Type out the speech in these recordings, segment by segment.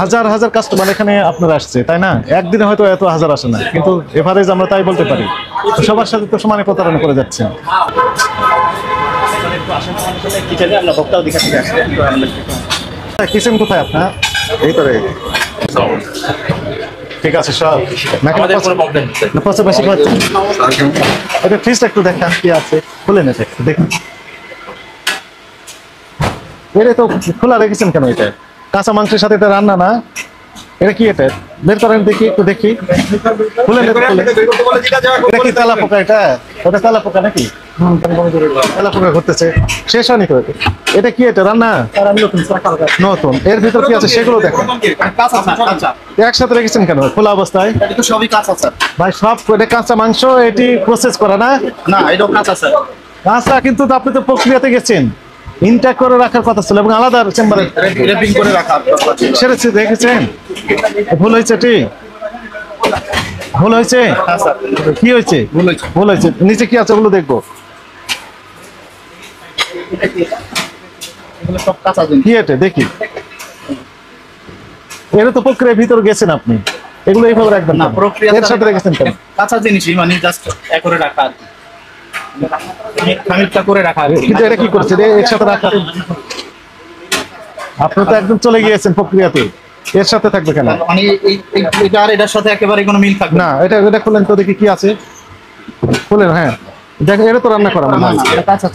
হাজার হাজার কাস্টমার এখানে আপনার আসছে, তাই না? একদিনে হয়তো এত হাজার আসে না, কিন্তু এভারেজ আমরা তাই বলতে পারি। সবার সাথে তো সমানে প্রতারণা করে যাচ্ছে। কিচেন কোথায় আপনার? এই তো রে। ঠিক আছে সব পাশাপাশি এটা ফ্রিজটা একটু দেখান কি আছে, খুলে নেছে একটু দেখুন। এটা তো খোলা রেখেছেন কেন? এটা কাঁচা মাংসের সাথে এটা রান্না না, এটা কি? এটা বের করেন দেখি, একটু দেখি, খুলে নেতে। এটা কি তেলা পোকা? এটা ওটা তেলা পোকা নাকি? তেলা পোকা ঘুরতেছে, শেষ হয়নি তো। এটা কি? এটা রান্না নতুন, এর ভিতর কি আছে সেগুলো দেখেন। একসাথে রেখেছেন কেন খোলা অবস্থায়? ভাই সব এটা কাঁচা মাংস, এটি প্রসেস করা না? না, এটা কাঁচা স্যার। কাঁচা, কিন্তু আপনি তো প্রক্রিয়াতে গেছেন, ইনট্যাক্ট করে রাখার কথা ছিল এবং আলাদা চেম্বারে র্যাপিং করে রাখা। সেটা দেখেছেন? ভুল হয়েছে, ঠিক ভুল হয়েছে। কি হয়েছে? ভুল হয়েছে। নিচে কি আছে ওগুলো দেখবো। সব কাঁচা জিনিস। কি এটা দেখি। এটা তো প্রক্রিয়ার ভিতর গেছেন আপনি, এগুলো এইভাবে রাখবেন না, এর সাথে রেখেছেন কেন? কাঁচা জিনিসই মানে জাস্ট করে রাখা, খানিকটা করে রাখা। কিন্তু এটা কি করছে এর সাথে রাখা? আপনি তো একদম চলে গিয়েছেন প্রক্রিয়াতে, এর সাথে থাকবে কেন? মানে এটা আর এটার সাথে একেবারে কোনো মিল থাকবে না। এটা খুলেন তো দেখি কি আছে, খুলেন। হ্যাঁ দেখেন, এটা তো রান্না করা মানে কাঁচা।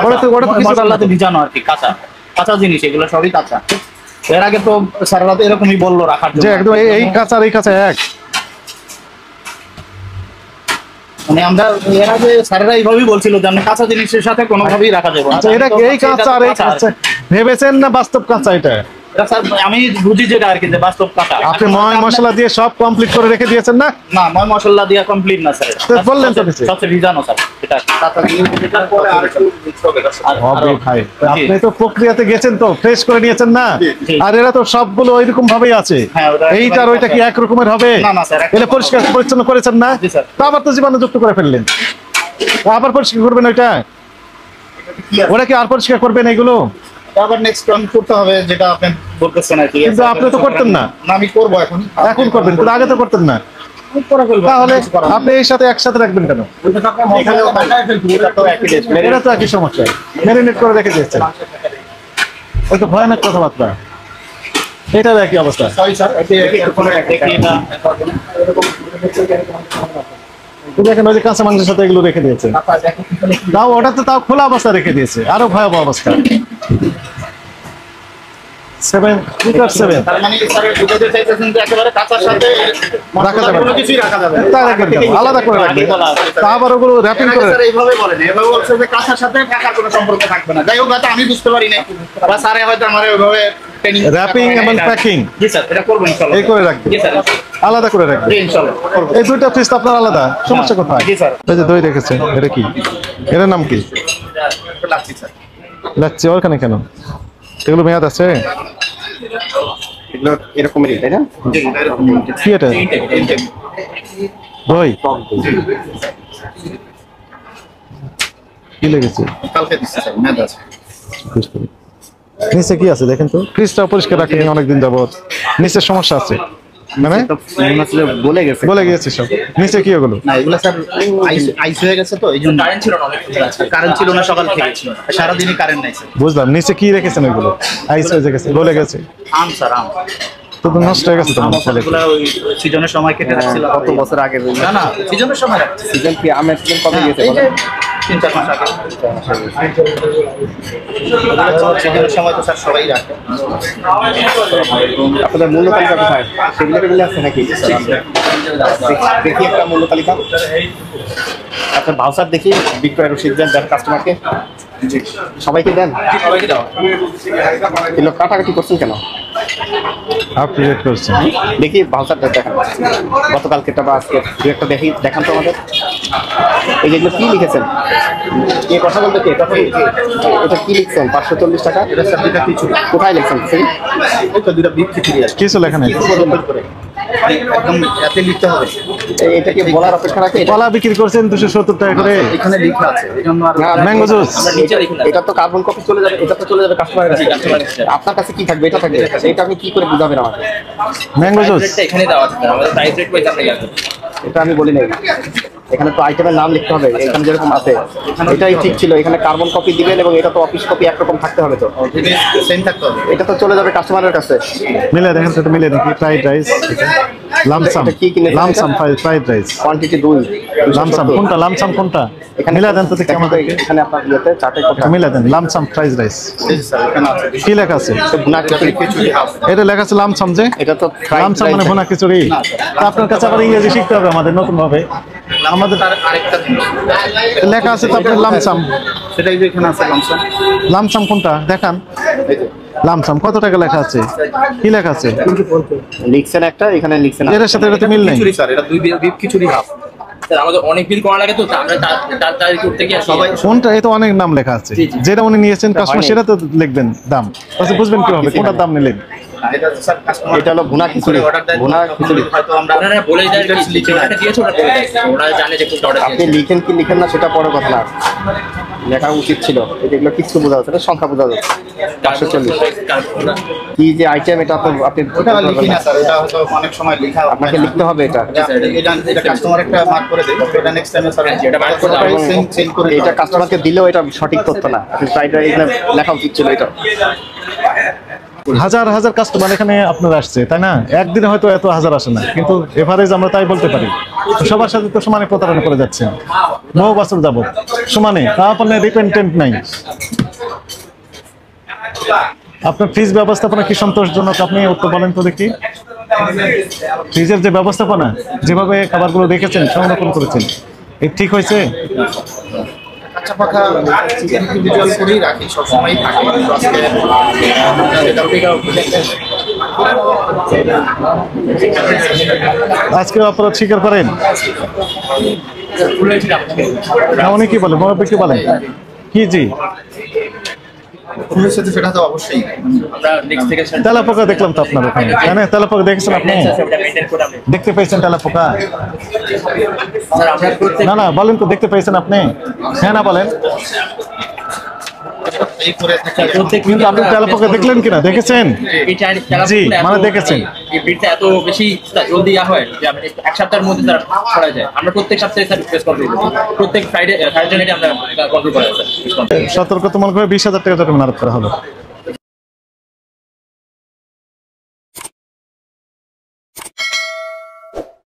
ওটা তো মশলাতে ভিজানো আর কি, কাঁচা কাঁচা জিনিস, এগুলো সবই কাঁচা। এর আগে তো সারা রাত এরকমই বললো রাখার জন্য, যে একদম এই কাঁচা আর এই কাঁচা এক। মানে আমরা এর আগে স্যারেরা এইভাবেই বলছিল যে আপনি কাঁচা জিনিসের সাথে কোনোভাবেই রাখা যাবে না। আচ্ছা, এটা এই কাঁচা আর এই কাঁচা ভেবেছেন না বাস্তব কাঁচা? এটা স্যার আমি বুঝি যেটা আর কি, যে বাস্তব কাঁচা। আপনি ময় মশলা দিয়ে সব কমপ্লিট করে রেখে দিয়েছেন না? না, ময় মশলা দিয়ে কমপ্লিট না স্যার, বললেন তো কিছু সবচেয়ে ভিজানো স্যার এটা কাঁচা দিয়ে। হবে ভাই, আপনি তো প্রক্রিয়াতে গেছেন তো, ফ্রেশ করে নিয়েছেন না? আর এরা তো সবগুলো ওইরকম ভাবেই আছে। এইটা আর ওইটা কি এক রকমের হবে? না না স্যার, এলে পরিষ্কার পরিচ্ছন্ন করেছেন না? তো আবার তো জীবাণু যুক্ত করে ফেললেন, আবার পরিষ্কার করবেন ওইটা? ওরা কি আর পরিষ্কার করবেন এগুলো? আবার নেক্সট টাইম করতে হবে যেটা আপনি বলতেছেন আর কি। কিন্তু আপনি তো করতেন না। না, আমি করব এখন। এখন করবেন, কিন্তু আগে তো করতেন না। তাহলে আপনি এই সাথে একসাথে রাখবেন কেন? এটা তো একই সমস্যা, ম্যারিনেট করে রেখে দিয়েছেন। ওই তো ভয়ানক কথাবার্তা, এটার একই অবস্থা। দেখেন ওই যে কাঁচা মাংসের সাথে এগুলো রেখে দিয়েছে, তাও ওটা তো তাও খোলা অবস্থা রেখে দিয়েছে, আরো ভয়াবহ অবস্থা। 7 আলাদা করে রাখবে, আবার ওগুলো র্যাপিং করে এইভাবে বলেন, এভাবে বলছে যে কাঁচার সাথে টাকার কোনো সম্পর্ক থাকবে না। যাই হোক, আমি বুঝতে পারি না, বা স্যারে হয়তো আমার ওইভাবে র্যাপিং এবং প্যাকিং এই করে রাখবে, আলাদা করে রাখবে। এই দুইটা ফিস আপনার আলাদা, সমস্যা কোথায়? এই যে দই রেখেছেন, এটা কি? এটার নাম কি? লাচ্ছি। ওখানে কেন? এগুলো মেয়াদ আছে? এরকমই তাই না? কি এটা? দই কি লেগেছে? নিচে কি আছে দেখেন তো, ফ্রিজটা পরিষ্কার রাখেনি অনেকদিন যাবত, নিচে সমস্যা আছে মানে বলে গেছে সব। নিচে কি ওগুলো? না, এগুলো স্যার আইস হয়ে গেছে তো, এই জন্য কারেন্ট ছিল না সকাল থেকে, সারাদিনই কারেন্ট নাই স্যার। বুঝলাম, নিচে কি রেখেছেন ওইগুলো? আইস হয়ে গেছে, গলে গেছে। আম স্যার, আম তো নষ্ট হয়ে গেছে। এগুলো ওই সিজনের সময় কেটে রাখছিলাম কত বছর আগে। না না, সিজনের সময় রাখছি। সিজন কি আমের সিজন কবে গেছে? 3-4 মাস আগে। সিজনের সময় তো স্যার সবাই রাখে। আপনাদের মূল্য তালিকা কোথায়? সেগুলো মিলে আছে নাকি? দেখি একটা মূল্য তালিকা। আপনার ভাউচার দেখি, বিক্রয় রসিদ দেন কাস্টমারকে, সবাইকে দেন। এগুলো কাটাকাটি করছেন কেন? আপডেট করছেন দেখি ভাউচারটা দেখান, গতকালকেটা বা আজকে দু একটা দেখি, দেখান তো আমাদের। এই যেগুলো কি লিখেছেন? কে কথা বলতে, কে কথা বলছে? এটা কি লিখছেন? 540 টাকা। কোথায় লিখছেন? কিছু লেখা নাই। একদম এতে লিখতে হবে। এটা কি বলার অপেক্ষা রাখে? কলা বিক্রি করছেন 270 টাকা করে, এখানে লেখা আছে, এই জন্য আর ম্যাঙ্গো জুস। আমরা নিচে লিখি না। এটা তো কার্বন কপি চলে যাবে, এটা তো চলে যাবে কাস্টমারের কাছে। কাস্টমারের কাছে। আপনার কাছে কি থাকবে? এটা থাকবে। এটা আপনি কি করে বুঝাবেন আমাকে? ম্যাঙ্গো জুস রেটটা এখানে দেওয়া আছে, আমাদের প্রাইস রেট পয়সা থেকে আছে। এটা আমি বলি নাই। এখানে তো আইটেমের নাম লিখতে হবে, এখানে যেরকম আছে এটাই ঠিক ছিল। এখানে কার্বন কপি দিবেন এবং এটা তো অফিস কপি একরকম থাকতে হবে। তো সেম থাকতে হবে। এটা তো চলে যাবে কাস্টমারের কাছে। মিলে দেখেন তো, এটা মিলে দেখি। ফ্রাইড রাইস, লামসাম, এটা কি কিনেছেন? Lump sum fried rice, quantity 2 lump sum কোনটা, লামসাম কোনটা? মিলা দেন তো দেখি আমাদের, এখানে আপনার ইয়েতে চার্টে কোটা মিলা দেন। লামসাম ফ্রাইড রাইস স্যার এখানে আছে। কি লেখা আছে? ভুনা খিচুড়ি। এটা লেখা আছে লামসাম, যে এটা তো ফ্রাইড লামসাম মানে ভুনা খিচুড়ি। তা আপনার কাছে আবার ইংরেজি শিখতে হবে আমাদের নতুন ভাবে। আমাদের তার আরেকটা লেখা আছে তো আপনার লামসাম। সেটাই যে এখানে আছে লামসাম। লামসাম কোনটা দেখান? লামসাম কত টাকা লেখা আছে? কি লেখা আছে? লিখছেন একটা, এখানে লিখছেন এর সাথে এটা তো মিল নেই। খিচুড়ি স্যার, এটা 2 বিফ খিচুড়ি হাফ। স্যার আমাদের অনেক বিল করা লাগে, তো আমরা তার করতে গিয়ে সবাই কোনটা? এই তো অনেক নাম লেখা আছে। জি, জি। যেটা উনি নিয়েছেন কাস্টমার, সেটা তো লিখবেন দাম। আচ্ছা বুঝবেন কিভাবে কোনটার দাম নিলেন? এটা স্যার কাস্টমার এটা হলো ভুনা খিচুড়ি। ভুনা খিচুড়ি হয়তো আমরা ওনারা বলে দেয় কি লিখে ওটা দিয়েছে, ওটা বলে দেয়, ওরা জানে যে কোনটা অর্ডার আপনি দিয়েছে। লিখেন কি লিখেন না সেটা বড় কথা না, লেখা উচিত ছিল। এগুলো কিছু বোঝা যাচ্ছে না, সংখ্যা বোঝা যাচ্ছে 540 কি যে আইটেম। এটা তো আপনি ওটা লিখি না স্যার, এটা হয়তো অনেক সময় লেখা আপনাকে লিখতে হবে এটা। এটা কাস্টমার একটা মার্ক করে দেয়, এটা নেক্সট টাইমে স্যার এটা মার্ক করে এবং সেন্ড করে এটা কাস্টমারকে দিলেও এটা সঠিক তথ্য না। আপনি ফ্রাইড রাইস এখানে লেখা উচিত ছিল এটা। হাজার হাজার কাস্টমার এখানে আপনার আসছে, তাই না? একদিনে হয়তো এত হাজার আসে না, কিন্তু এভারেজ আমরা তাই বলতে পারি। সবার সাথে তো সমানে প্রতারণা করে যাচ্ছেন বহু বছর যাবত সমানে, তা আপনার রিপেন্টেন্ট নাই। আপনার ফ্রিজ ব্যবস্থাপনা কি সন্তোষজনক? আপনি উত্তর বলেন তো দেখি। ফ্রিজের যে ব্যবস্থাপনা, যেভাবে খাবারগুলো রেখেছেন, সংরক্ষণ করেছেন, এই ঠিক হয়েছে? আচ্ছা পাখা চিকেন ইন্ডিভিজুয়াল করেই রাখি, সব সময়ই থাকে, কিন্তু আজকে আজকে অপরাধ স্বীকার করেন? হ্যাঁ, উনি কি বলেন, মহাব্বী কি বলেন? কি জি ফুলের সাথে সেটা তো অবশ্যই আমরা নেক্সট থেকে তেলাপোকা দেখলাম তো আপনার ওখানে, তাই না? তেলাপোকা দেখেছেন আপনি? দেখতে পেয়েছেন তেলাপোকা? স্যার আমরা প্রত্যেক না না, বলেন তো, দেখতে পেয়েছেন আপনি? হ্যাঁ না বলেন। এই করে থাকি প্রত্যেক কিন্তু আপনি তেলাপোকা দেখলেন কিনা? দেখেছেন? জি, মানে দেখেছেন। এই বিটটা এত বেশি জলদি হয় যে আমরা এক সপ্তাহের মধ্যে তারা ছড়া যায়। আমরা প্রত্যেক সপ্তাহে স্যার রিকোয়েস্ট করি, প্রত্যেক ফ্রাইডে থার্সডে আমরা কন্ট্রোল করা যায় স্যার। সতর্কতামূলক ভাবে 20,000 টাকা জরিমানা আরোপ করা হবে।